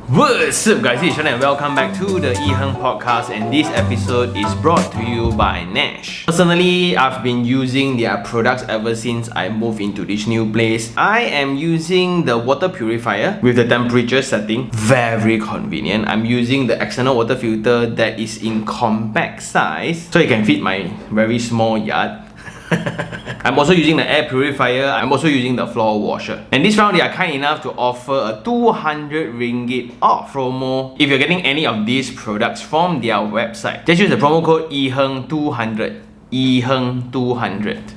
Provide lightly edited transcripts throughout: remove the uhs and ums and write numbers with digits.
What's up guys, it's Sean and welcome back to the iherng podcast, and this episode is brought to you by Nash. Personally, I've been using their products ever since I moved into this new place. I am using the water purifier with the temperature setting, very convenient. I'm using the external water filter that is in compact size, so it can fit my very small yard. I'm also using the air purifier. I'm also using the floor washer. And this round they are kind enough to offer a 200 ringgit off promo if you're getting any of these products from their website. Just use the promo code iherng200. iherng200.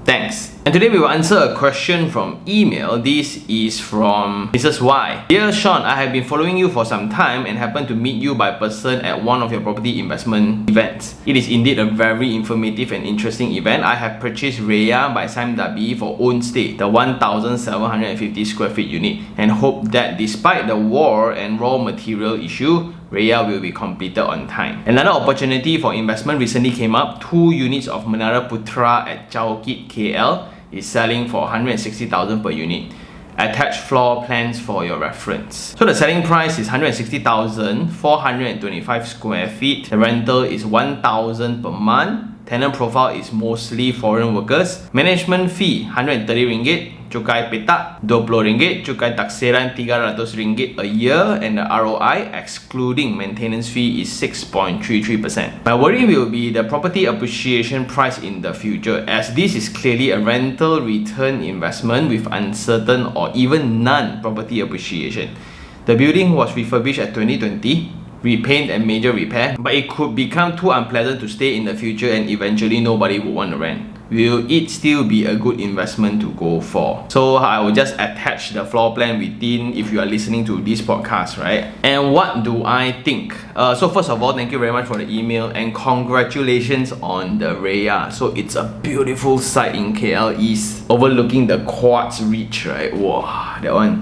Thanks. And today we will answer a question from email. This is from Mrs. Y. Dear Sean, I have been following you for some time and happened to meet you by person at one of your property investment events. It is indeed a very informative and interesting event. I have purchased Raya by Sam Dabi for own stay, the 1,750 square feet unit, and hope that despite the war and raw material issue, Raya will be completed on time. Another opportunity for investment recently came up. 2 units of Menara Putra at Chowkit, KL is selling for 160,000 per unit. Attached floor plans for your reference. So the selling price is 160,000, 425 square feet. The rental is 1,000 per month. Tenant profile is mostly foreign workers. Management fee 130 ringgit. Cukai petak 20 ringgit, cukai taksiran 300 ringgit a year, and the ROI excluding maintenance fee is 6.33%. My worry will be the property appreciation price in the future, as this is clearly a rental return investment with uncertain or even none property appreciation. The building was refurbished at 2020, repaint and major repair, but it could become too unpleasant to stay in the future and eventually nobody would want to rent. Will it still be a good investment to go for? So I will just attach the floor plan within if you are listening to this podcast, right? And what do I think? So first of all, thank you very much for the email and congratulations on the Raya. So it's a beautiful site in KL East overlooking the Quartz Reach, right? Wow, that one.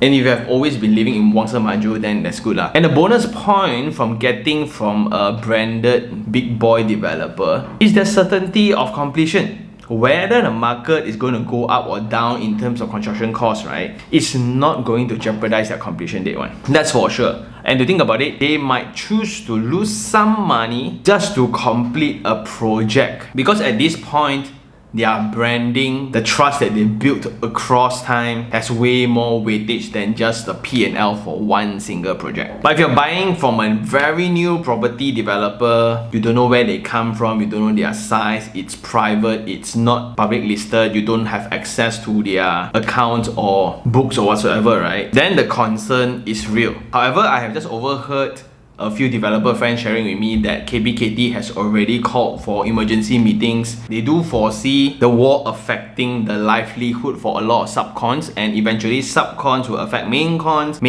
And if you have always been living in Wangsa Maju, then that's good lah. And the bonus point from getting from a branded big boy developer is the certainty of completion. Whether the market is going to go up or down in terms of construction costs, right, it's not going to jeopardize their completion date one. That's for sure. And to think about it, they might choose to lose some money just to complete a project, because at this point, their branding, the trust that they built across time has way more weightage than just the P&L for one single project. But if you're buying from a very new property developer, you don't know where they come from, you don't know their size, it's private, it's not public listed, you don't have access to their accounts or books or whatsoever, right? Then the concern is real. However, I have just overheard a few developer friends sharing with me that KBKT has already called for emergency meetings. They do foresee the war affecting the livelihood for a lot of subcons, and eventually subcons will affect main cons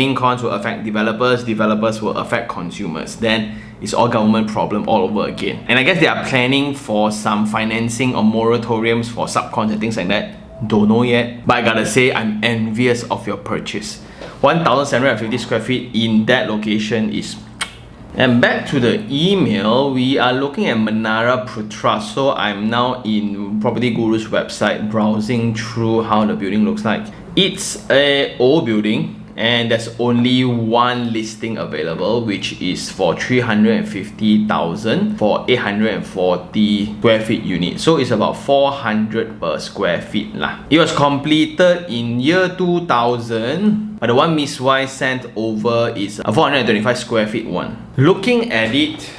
will affect developers will affect consumers. Then it's all government problem all over again. And I guess they are planning for some financing or moratoriums for subcons and things like that. Don't know yet, but I gotta say I'm envious of your purchase. 1,750 square feet in that location is. And back to the email, we are looking at Menara Putra. So I'm now in Property Guru's website browsing through how the building looks like. It's an old building and there's only one listing available, which is for 350,000 for 840 square feet unit. So it's about 400 per square feet lah. It was completed in year 2000. But the one Miss Y sent over is a 425 square feet one. Looking at it,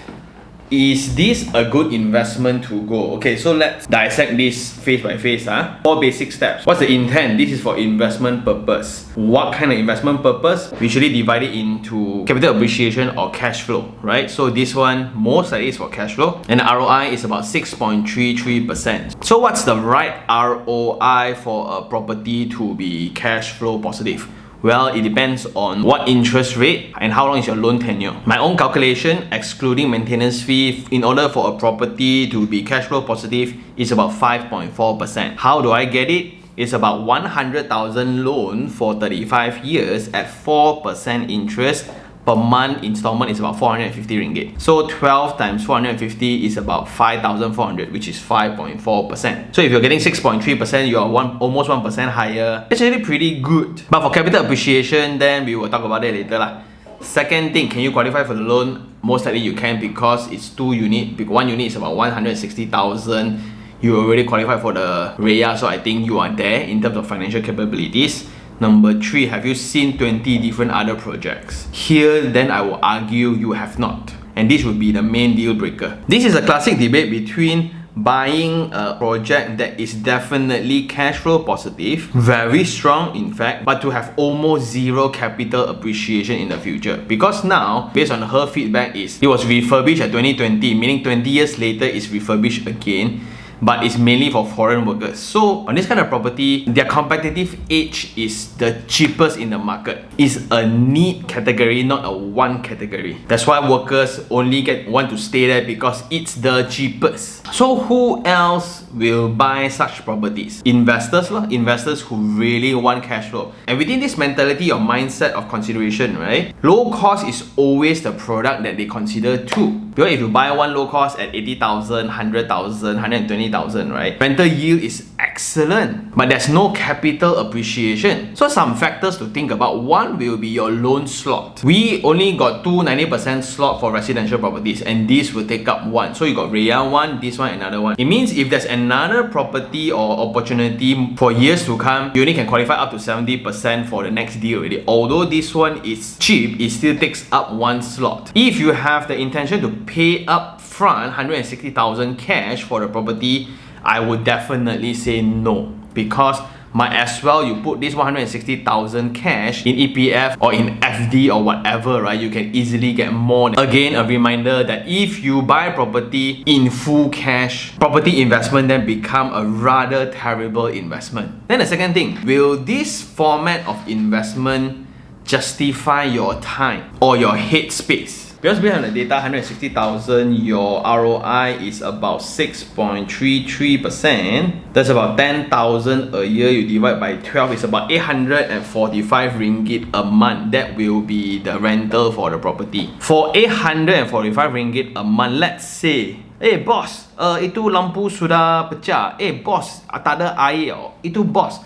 is this a good investment to go? Okay, so let's dissect this phase by phase. 4 basic steps. What's the intent? This is for investment purpose. What kind of investment purpose? We usually divide it into capital appreciation or cash flow, right? So this one most likely is for cash flow, and the ROI is about 6.33%. So what's the right ROI for a property to be cash flow positive? Well, it depends on what interest rate and how long is your loan tenure. My own calculation, excluding maintenance fee, in order for a property to be cash flow positive, is about 5.4%. How do I get it? It's about 100,000 loan for 35 years at 4% interest per month installment is about 450 ringgit. So 12 times 450 is about 5,400, which is 5.4%. So if you're getting 6.3%, you're almost 1% higher. It's actually pretty good. But for capital appreciation, then we will talk about it later lah. Second thing, can you qualify for the loan? Most likely you can, because it's 2 units. One unit is about 160,000. You already qualify for the REIA, so I think you are there in terms of financial capabilities. Number 3, have you seen 20 different other projects? Here, then I will argue you have not. And this would be the main deal breaker. This is a classic debate between buying a project that is definitely cash flow positive, very strong in fact, but to have almost zero capital appreciation in the future. Because now, based on her feedback, it was refurbished at 2020, meaning 20 years later it's refurbished again, but it's mainly for foreign workers. So on this kind of property, their competitive edge is the cheapest in the market. It's a need category, not a want category. That's why workers only want to stay there because it's the cheapest. So who else will buy such properties? Investors lah, investors who really want cash flow. And within this mentality or mindset of consideration, right, low cost is always the product that they consider too. Because if you buy one low cost at 80,000, 100,000, 120,000, right, rental yield is excellent, but there's no capital appreciation. So some factors to think about. One will be your loan slot. We only got 90% slot for residential properties, and this will take up 1. So you got REIA 1, this one, another one. It means if there's another property or opportunity for years to come, you only can qualify up to 70% for the next deal already. Although this one is cheap, it still takes up 1 slot. If you have the intention to pay up front 160,000 cash for the property, I would definitely say no, because might as well you put this 160,000 cash in EPF or in FD or whatever, right? You can easily get more. Again, a reminder that if you buy property in full cash, property investment then become a rather terrible investment. Then the second thing, will this format of investment justify your time or your head space? Because based on the data, 160,000, your ROI is about 6.33%. That's about 10,000 a year. You divide by 12, it's about 845 ringgit a month. That will be the rental for the property. For 845 ringgit a month, let's say, boss, itu lampu sudah pecah. Boss, tak ada air. Itu boss.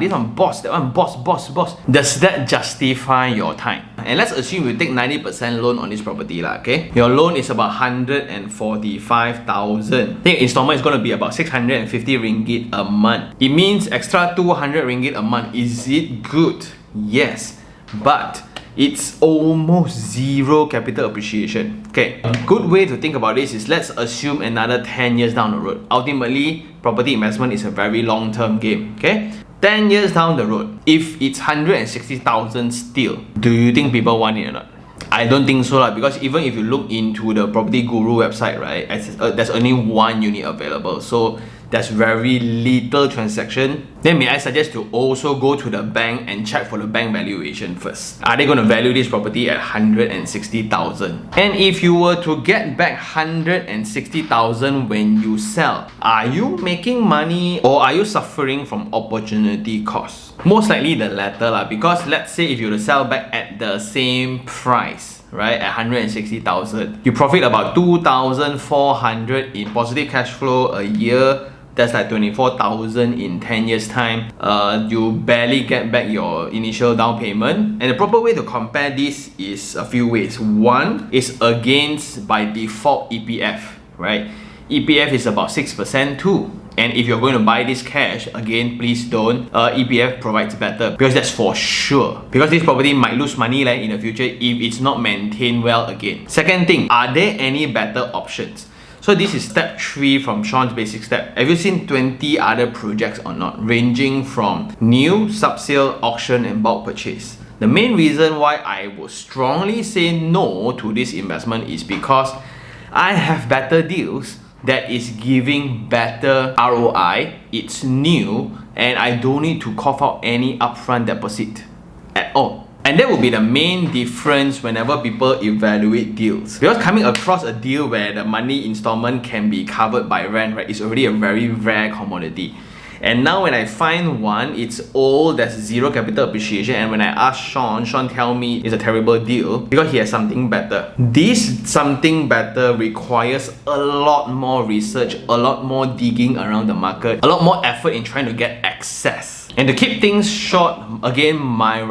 This one boss, that one boss. Does that justify your time? And let's assume you take 90% loan on this property lah, okay? Your loan is about 145,000. The installment is going to be about 650 ringgit a month. It means extra 200 ringgit a month. Is it good? Yes, but it's almost zero capital appreciation. Okay, a good way to think about this is, let's assume another 10 years down the road. Ultimately, property investment is a very long-term game, okay? 10 years down the road, if it's 160,000 still, do you think people want it or not? I don't think so lah, because even if you look into the Property Guru website, right, there's only 1 unit available. So there's very little transaction. Then may I suggest to also go to the bank and check for the bank valuation first. Are they going to value this property at 160,000? And if you were to get back 160,000 when you sell, are you making money or are you suffering from opportunity cost? Most likely the latter lah, because let's say if you were to sell back at the same price, right, at 160,000, you profit about 2,400 in positive cash flow a year. That's like 24,000 in 10 years time. You barely get back your initial down payment. And the proper way to compare this is a few ways. One is against by default EPF, right? EPF is about 6% too. And if you're going to buy this cash, again, please don't. EPF provides better, because that's for sure. Because this property might lose money in the future if it's not maintained well again. Second thing, are there any better options? So this is step 3 from Sean's basic step. Have you seen 20 other projects or not, ranging from new, sub-sale, auction and bulk purchase? The main reason why I would strongly say no to this investment is because I have better deals that is giving better ROI, it's new, and I don't need to cough out any upfront deposit at all. And that will be the main difference whenever people evaluate deals. Because coming across a deal where the money installment can be covered by rent, right, is already a very rare commodity. And now when I find one, it's old, there's zero capital appreciation, and when I ask Sean tell me it's a terrible deal because he has something better. This something better requires a lot more research, a lot more digging around the market, a lot more effort in trying to get access. And to keep things short, again, my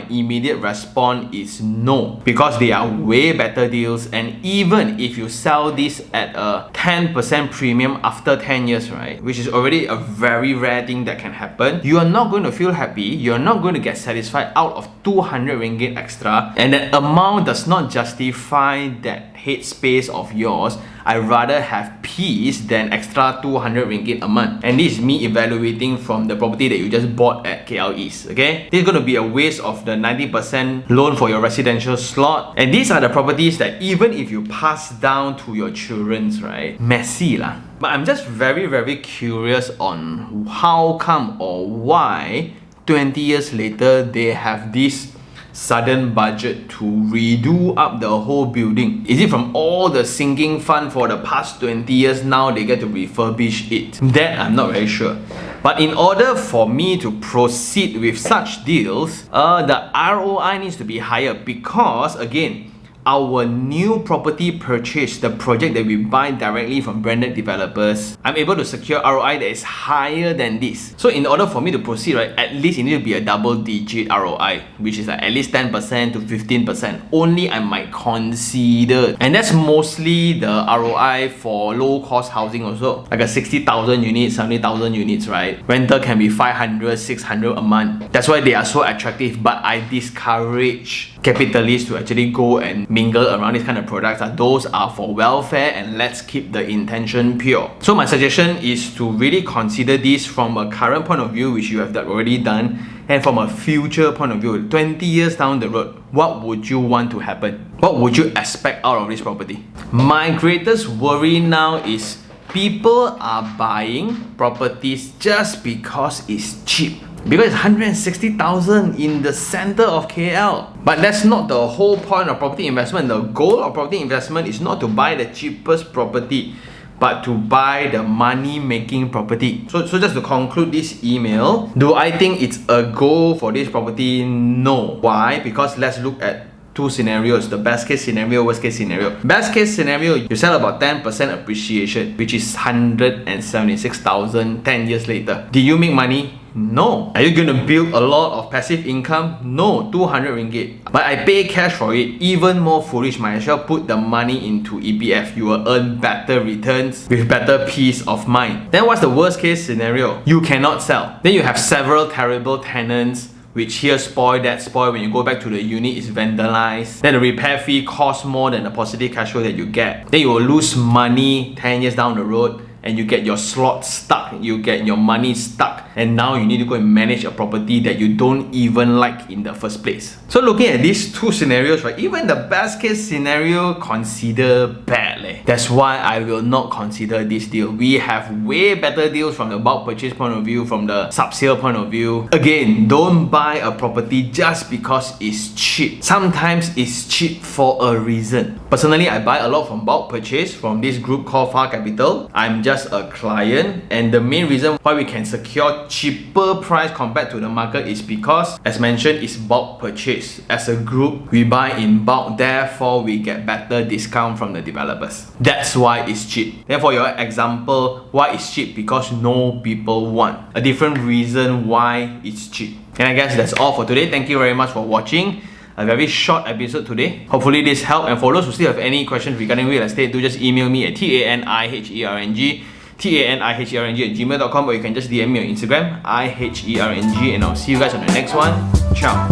immediate response is no, because they are way better deals. And even if you sell this at a 10% premium after 10 years, right, which is already a very rare thing that can happen, you are not going to feel happy, you're not going to get satisfied out of 200 ringgit extra, and that amount does not justify that headspace of yours. I rather have peace than extra 200 ringgit a month. And this is me evaluating from the property that you just bought at KL East, okay? This is going to be a waste of the 90% loan for your residential slot. And these are the properties that even if you pass down to your children's, right? Messy lah. But I'm just very, very curious on how come or why 20 years later they have this sudden budget to redo up the whole building. Is it from all the sinking fund for the past 20 years now they get to refurbish it? That I'm not very sure. But in order for me to proceed with such deals, the ROI needs to be higher because, again, our new property purchase, the project that we buy directly from branded developers, I'm able to secure ROI that is higher than this. So in order for me to proceed, right, at least it needs to be a double-digit ROI, which is like at least 10% to 15%. Only I might consider. And that's mostly the ROI for low-cost housing also. Like a 60,000 units, 70,000 units, right? Rental can be 500, 600 a month. That's why they are so attractive. But I discourage capitalists to actually go and mingle around these kind of products. Those are for welfare, and let's keep the intention pure. So my suggestion is to really consider this from a current point of view, which you have already done, and from a future point of view, 20 years down the road, what would you want to happen? What would you expect out of this property? My greatest worry now is people are buying properties just because it's cheap. Because it's 160,000 in the center of KL. But that's not the whole point of property investment. The goal of property investment is not to buy the cheapest property, but to buy the money-making property. So just to conclude this email, do I think it's a goal for this property? No. Why? Because let's look at two scenarios, the best case scenario, worst case scenario. Best case scenario, you sell about 10% appreciation, which is 176,000 10 years later. Did you make money? No. Are you going to build a lot of passive income? No, 200 ringgit. But I pay cash for it. Even more foolish, might as well put the money into EPF. You will earn better returns with better peace of mind. Then what's the worst case scenario? You cannot sell. Then you have several terrible tenants, which here spoil, that spoil. When you go back to the unit, it's vandalized. Then the repair fee costs more than the positive cash flow that you get. Then you will lose money 10 years down the road, and you get your slot stuck, you get your money stuck, and now you need to go and manage a property that you don't even like in the first place. So looking at these two scenarios, right, even the best case scenario consider bad leh. That's why I will not consider this deal. We have way better deals from the bulk purchase point of view, from the sub-sale point of view. Again, don't buy a property just because it's cheap. Sometimes it's cheap for a reason. Personally, I buy a lot from bulk purchase from this group called Far Capital. I'm just a client, and the main reason why we can secure cheaper price compared to the market is because, as mentioned, it's bulk purchase. As a group, we buy in bulk, therefore we get better discount from the developers. That's why it's cheap. Then for your example, why it's cheap? Because no people want. A different reason why it's cheap. And I guess that's all for today. Thank you very much for watching. A very short episode today. Hopefully this helped, and for those who still have any questions regarding real estate, do just email me at taniherng@gmail.com, or you can just DM me on Instagram, iherng, and I'll see you guys on the next one. Ciao.